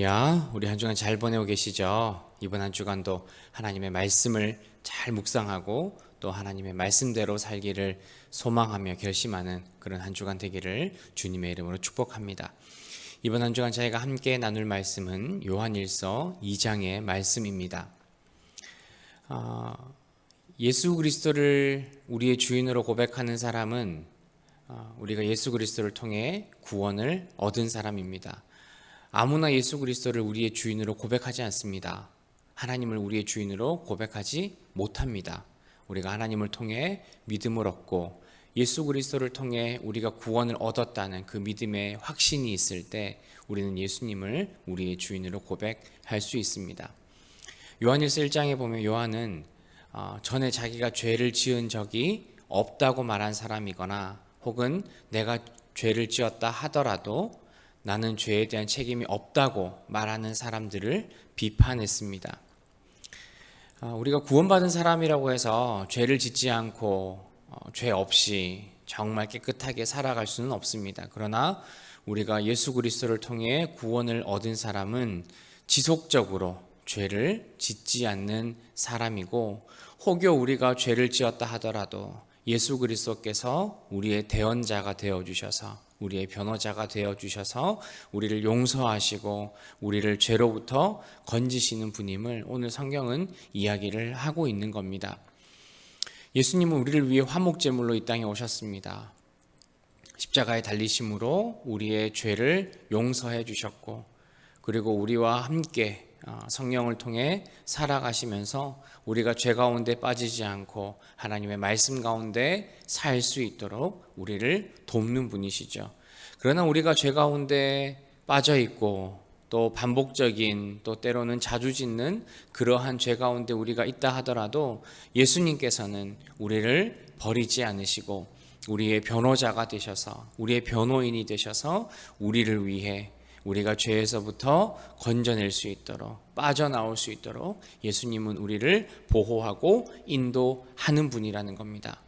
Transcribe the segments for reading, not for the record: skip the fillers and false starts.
할렐루야. 우리 한 주간 잘 보내고 계시죠? 이번 한 주간도 하나님의 말씀을 잘 묵상하고 또 하나님의 말씀대로 살기를 소망하며 결심하는 그런 한 주간 되기를 주님의 이름으로 축복합니다. 이번 한 주간 저희가 함께 나눌 말씀은 요한일서 2장의 말씀입니다. 예수 그리스도를 우리의 주인으로 고백하는 사람은 우리가 예수 그리스도를 통해 구원을 얻은 사람입니다. 아무나 예수 그리스도를 우리의 주인으로 고백하지 않습니다. 하나님을 우리의 주인으로 고백하지 못합니다. 우리가 하나님을 통해 믿음을 얻고 예수 그리스도를 통해 우리가 구원을 얻었다는 그 믿음의 확신이 있을 때 우리는 예수님을 우리의 주인으로 고백할 수 있습니다. 요한일서 1장에 보면 요한은 전에 자기가 죄를 지은 적이 없다고 말한 사람이거나 혹은 내가 죄를 지었다 하더라도 나는 죄에 대한 책임이 없다고 말하는 사람들을 비판했습니다. 우리가 구원받은 사람이라고 해서 죄를 짓지 않고 죄 없이 정말 깨끗하게 살아갈 수는 없습니다. 그러나 우리가 예수 그리스도를 통해 구원을 얻은 사람은 지속적으로 죄를 짓지 않는 사람이고, 혹여 우리가 죄를 지었다 하더라도 예수 그리스도께서 우리의 대언자가 되어주셔서 우리의 변호자가 되어주셔서 우리를 용서하시고 우리를 죄로부터 건지시는 분임을 오늘 성경은 이야기를 하고 있는 겁니다. 예수님은 우리를 위해 화목제물로 이 땅에 오셨습니다. 십자가에 달리심으로 우리의 죄를 용서해 주셨고, 그리고 우리와 함께 성령을 통해 살아가시면서 우리가 죄 가운데 빠지지 않고 하나님의 말씀 가운데 살 수 있도록 우리를 돕는 분이시죠. 그러나 우리가 죄 가운데 빠져 있고 또 반복적인 또 때로는 자주 짓는 그러한 죄 가운데 우리가 있다 하더라도 예수님께서는 우리를 버리지 않으시고 우리의 변호자가 되셔서 우리의 변호인이 되셔서 우리를 위해 우리가 죄에서부터 건져낼 수 있도록 빠져나올 수 있도록 예수님은 우리를 보호하고 인도하는 분이라는 겁니다.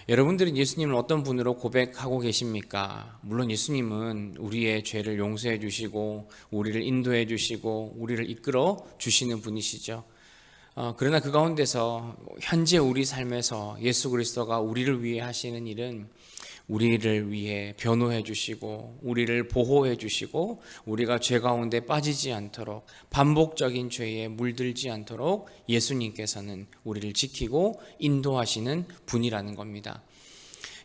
여러분들은 예수님을 어떤 분으로 고백하고 계십니까? 물론 예수님은 우리의 죄를 용서해 주시고 우리를 인도해 주시고 우리를 이끌어 주시는 분이시죠. 그러나 그 가운데서 현재 우리 삶에서 예수 그리스도가 우리를 위해 하시는 일은 우리를 위해 변호해 주시고 우리를 보호해 주시고 우리가 죄 가운데 빠지지 않도록 반복적인 죄에 물들지 않도록 예수님께서는 우리를 지키고 인도하시는 분이라는 겁니다.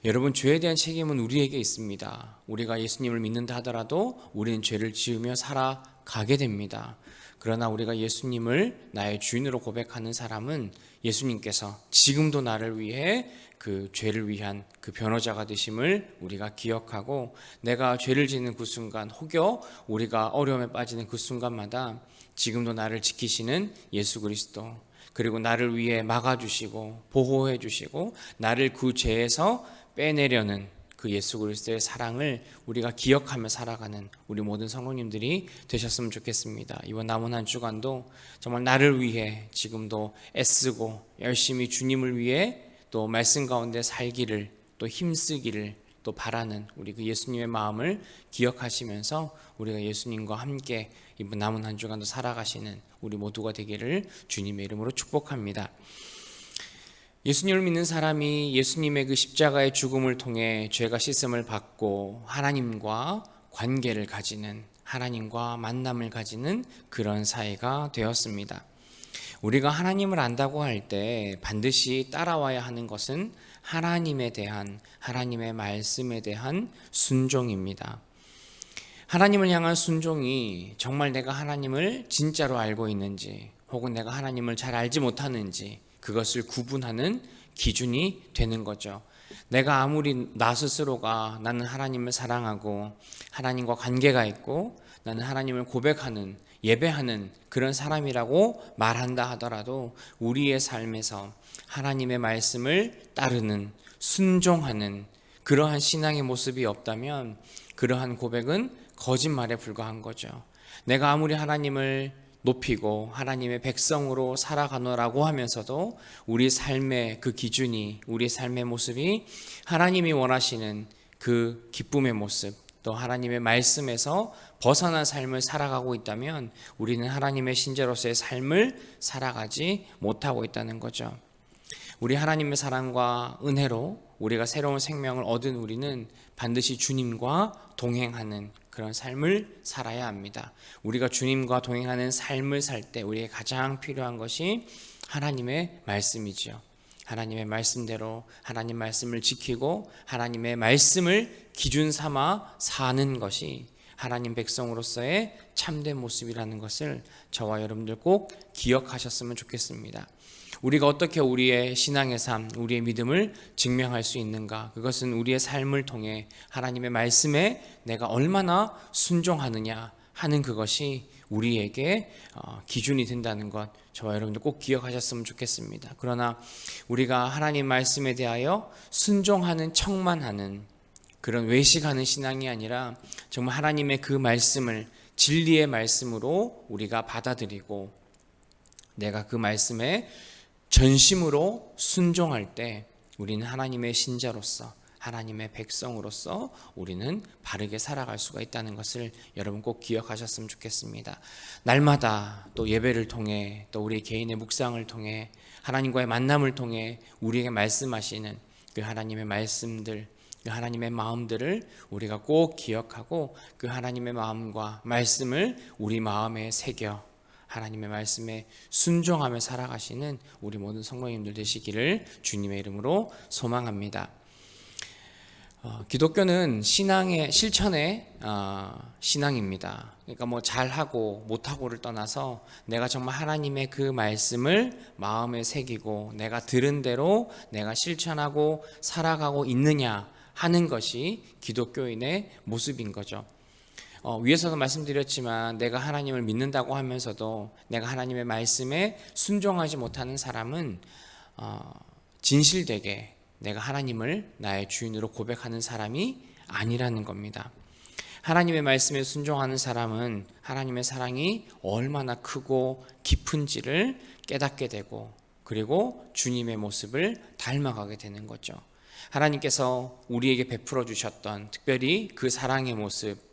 여러분, 죄에 대한 책임은 우리에게 있습니다. 우리가 예수님을 믿는다 하더라도 우리는 죄를 지으며 살아가게 됩니다. 그러나 우리가 예수님을 나의 주인으로 고백하는 사람은 예수님께서 지금도 나를 위해 그 죄를 위한 그 변호자가 되심을 우리가 기억하고, 내가 죄를 짓는 그 순간 혹여 우리가 어려움에 빠지는 그 순간마다 지금도 나를 지키시는 예수 그리스도, 그리고 나를 위해 막아주시고 보호해 주시고 나를 그 죄에서 빼내려는 그 예수 그리스도의 사랑을 우리가 기억하며 살아가는 우리 모든 성도님들이 되셨으면 좋겠습니다. 이번 남은 한 주간도 정말 나를 위해 지금도 애쓰고 열심히 주님을 위해 또 말씀 가운데 살기를 또 힘쓰기를 또 바라는 우리 그 예수님의 마음을 기억하시면서 우리가 예수님과 함께 이번 남은 한 주간도 살아가시는 우리 모두가 되기를 주님의 이름으로 축복합니다. 예수님을 믿는 사람이 예수님의 그 십자가의 죽음을 통해 죄가 씻음을 받고 하나님과 관계를 가지는, 하나님과 만남을 가지는 그런 사이가 되었습니다. 우리가 하나님을 안다고 할 때 반드시 따라와야 하는 것은 하나님에 대한, 하나님의 말씀에 대한 순종입니다. 하나님을 향한 순종이 정말 내가 하나님을 진짜로 알고 있는지 혹은 내가 하나님을 잘 알지 못하는지 그것을 구분하는 기준이 되는 거죠. 내가 아무리 나 스스로가 나는 하나님을 사랑하고 하나님과 관계가 있고 나는 하나님을 고백하는, 예배하는 그런 사람이라고 말한다 하더라도 우리의 삶에서 하나님의 말씀을 따르는, 순종하는 그러한 신앙의 모습이 없다면 그러한 고백은 거짓말에 불과한 거죠. 내가 아무리 하나님을 높이고 하나님의 백성으로 살아가노라고 하면서도 우리 삶의 그 기준이, 우리 삶의 모습이 하나님이 원하시는 그 기쁨의 모습, 또 하나님의 말씀에서 벗어난 삶을 살아가고 있다면 우리는 하나님의 신자로서의 삶을 살아가지 못하고 있다는 거죠. 우리 하나님의 사랑과 은혜로 우리가 새로운 생명을 얻은 우리는 반드시 주님과 동행하는 그런 삶을 살아야 합니다. 우리가 주님과 동행하는 삶을 살 때 우리에게 가장 필요한 것이 하나님의 말씀이지요. 하나님의 말씀대로 하나님 말씀을 지키고 하나님의 말씀을 기준 삼아 사는 것이 하나님 백성으로서의 참된 모습이라는 것을 저와 여러분들 꼭 기억하셨으면 좋겠습니다. 우리가 어떻게 우리의 신앙의 삶, 우리의 믿음을 증명할 수 있는가? 그것은 우리의 삶을 통해 하나님의 말씀에 내가 얼마나 순종하느냐 하는 그것이 우리에게 기준이 된다는 것, 저와 여러분들 꼭 기억하셨으면 좋겠습니다. 그러나 우리가 하나님 말씀에 대하여 순종하는 척만 하는 그런 외식하는 신앙이 아니라 정말 하나님의 그 말씀을 진리의 말씀으로 우리가 받아들이고 내가 그 말씀에 전심으로 순종할 때 우리는 하나님의 신자로서 하나님의 백성으로서 우리는 바르게 살아갈 수가 있다는 것을 여러분 꼭 기억하셨으면 좋겠습니다. 날마다 또 예배를 통해 또 우리 개인의 묵상을 통해 하나님과의 만남을 통해 우리에게 말씀하시는 그 하나님의 말씀들, 그 하나님의 마음들을 우리가 꼭 기억하고 그 하나님의 마음과 말씀을 우리 마음에 새겨 하나님의 말씀에 순종하며 살아가시는 우리 모든 성도님들 되시기를 주님의 이름으로 소망합니다. 기독교는 신앙의 실천의 신앙입니다. 그러니까 뭐 잘하고 못하고를 떠나서 내가 정말 하나님의 그 말씀을 마음에 새기고 내가 들은 대로 내가 실천하고 살아가고 있느냐 하는 것이 기독교인의 모습인 거죠. 위에서도 말씀드렸지만 내가 하나님을 믿는다고 하면서도 내가 하나님의 말씀에 순종하지 못하는 사람은 진실되게 내가 하나님을 나의 주인으로 고백하는 사람이 아니라는 겁니다. 하나님의 말씀에 순종하는 사람은 하나님의 사랑이 얼마나 크고 깊은지를 깨닫게 되고 그리고 주님의 모습을 닮아가게 되는 거죠. 하나님께서 우리에게 베풀어 주셨던 특별히 그 사랑의 모습,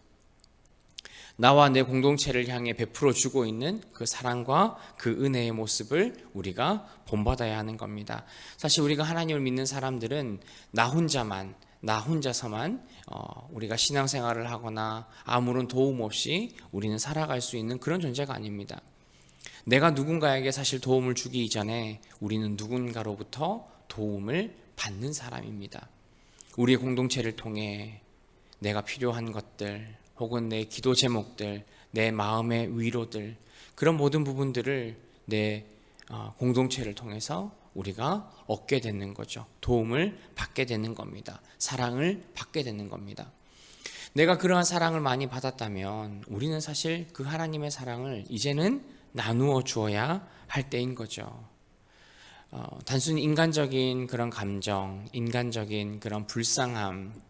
나와 내 공동체를 향해 베풀어 주고 있는 그 사랑과 그 은혜의 모습을 우리가 본받아야 하는 겁니다. 사실 우리가 하나님을 믿는 사람들은 나 혼자서만 우리가 신앙생활을 하거나 아무런 도움 없이 우리는 살아갈 수 있는 그런 존재가 아닙니다. 내가 누군가에게 사실 도움을 주기 이전에 우리는 누군가로부터 도움을 받는 사람입니다. 우리의 공동체를 통해 내가 필요한 것들 혹은 내 기도 제목들, 내 마음의 위로들 그런 모든 부분들을 내 공동체를 통해서 우리가 얻게 되는 거죠. 도움을 받게 되는 겁니다. 사랑을 받게 되는 겁니다. 내가 그러한 사랑을 많이 받았다면 우리는 사실 그 하나님의 사랑을 이제는 나누어 주어야 할 때인 거죠. 단순히 인간적인 그런 감정, 인간적인 그런 불쌍함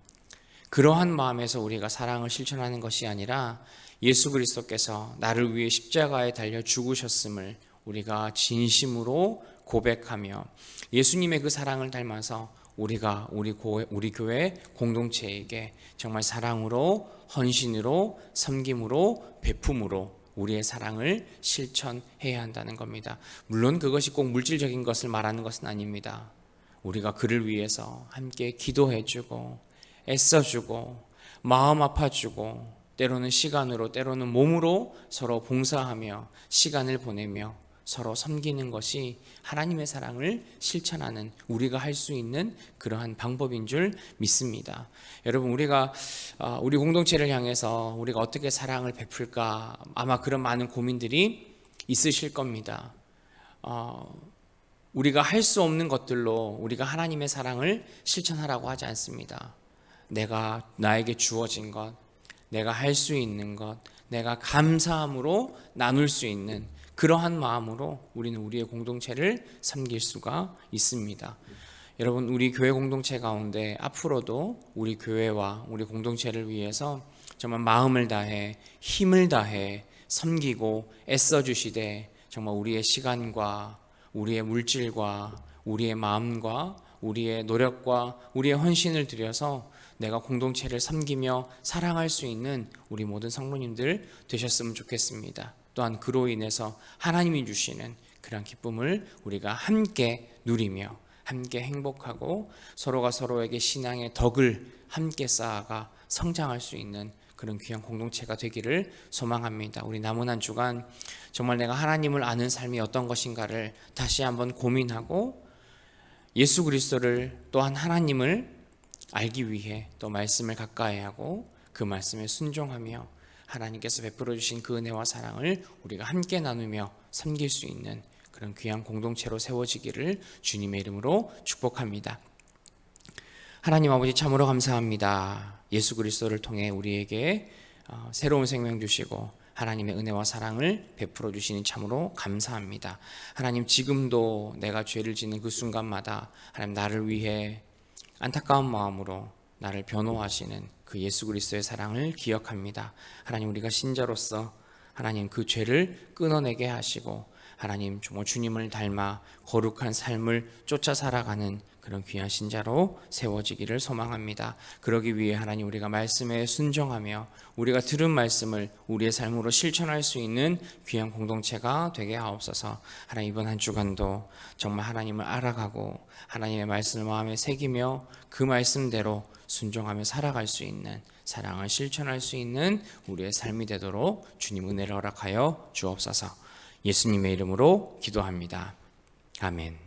그러한 마음에서 우리가 사랑을 실천하는 것이 아니라 예수 그리스도께서 나를 위해 십자가에 달려 죽으셨음을 우리가 진심으로 고백하며 예수님의 그 사랑을 닮아서 우리가 우리 교회 공동체에게 정말 사랑으로 헌신으로 섬김으로 베품으로 우리의 사랑을 실천해야 한다는 겁니다. 물론 그것이 꼭 물질적인 것을 말하는 것은 아닙니다. 우리가 그를 위해서 함께 기도해주고 애써주고 마음 아파주고 때로는 시간으로 때로는 몸으로 서로 봉사하며 시간을 보내며 서로 섬기는 것이 하나님의 사랑을 실천하는 우리가 할 수 있는 그러한 방법인 줄 믿습니다. 여러분 우리가 우리 공동체를 향해서 우리가 어떻게 사랑을 베풀까 아마 그런 많은 고민들이 있으실 겁니다. 우리가 할 수 없는 것들로 우리가 하나님의 사랑을 실천하라고 하지 않습니다. 나에게 주어진 것, 내가 할 수 있는 것, 내가 감사함으로 나눌 수 있는 그러한 마음으로 우리는 우리의 공동체를 섬길 수가 있습니다. 여러분 우리 교회 공동체 가운데 앞으로도 우리 교회와 우리 공동체를 위해서 정말 마음을 다해 힘을 다해 섬기고 애써주시되 정말 우리의 시간과 우리의 물질과 우리의 마음과 우리의 노력과 우리의 헌신을 들여서 내가 공동체를 섬기며 사랑할 수 있는 우리 모든 성도님들 되셨으면 좋겠습니다. 또한 그로 인해서 하나님이 주시는 그런 기쁨을 우리가 함께 누리며 함께 행복하고 서로가 서로에게 신앙의 덕을 함께 쌓아가 성장할 수 있는 그런 귀한 공동체가 되기를 소망합니다. 우리 남은 한 주간 정말 내가 하나님을 아는 삶이 어떤 것인가를 다시 한번 고민하고 예수 그리스도를 또한 하나님을 알기 위해 또 말씀을 가까이 하고 그 말씀에 순종하며 하나님께서 베풀어 주신 그 은혜와 사랑을 우리가 함께 나누며 섬길 수 있는 그런 귀한 공동체로 세워지기를 주님의 이름으로 축복합니다. 하나님 아버지 참으로 감사합니다. 예수 그리스도를 통해 우리에게 새로운 생명 주시고 하나님의 은혜와 사랑을 베풀어 주시니 참으로 감사합니다. 하나님 지금도 내가 죄를 짓는 그 순간마다 하나님 나를 위해 안타까운 마음으로 나를 변호하시는 그 예수 그리스도의 사랑을 기억합니다. 하나님 우리가 신자로서 하나님 그 죄를 끊어내게 하시고 하나님 정말 주님을 닮아 거룩한 삶을 쫓아 살아가는 그런 귀한 신자로 세워지기를 소망합니다. 그러기 위해 하나님 우리가 말씀에 순종하며 우리가 들은 말씀을 우리의 삶으로 실천할 수 있는 귀한 공동체가 되게 하옵소서. 하나님 이번 한 주간도 정말 하나님을 알아가고 하나님의 말씀을 마음에 새기며 그 말씀대로 순종하며 살아갈 수 있는 사랑을 실천할 수 있는 우리의 삶이 되도록 주님 은혜를 허락하여 주옵소서. 예수님의 이름으로 기도합니다. 아멘.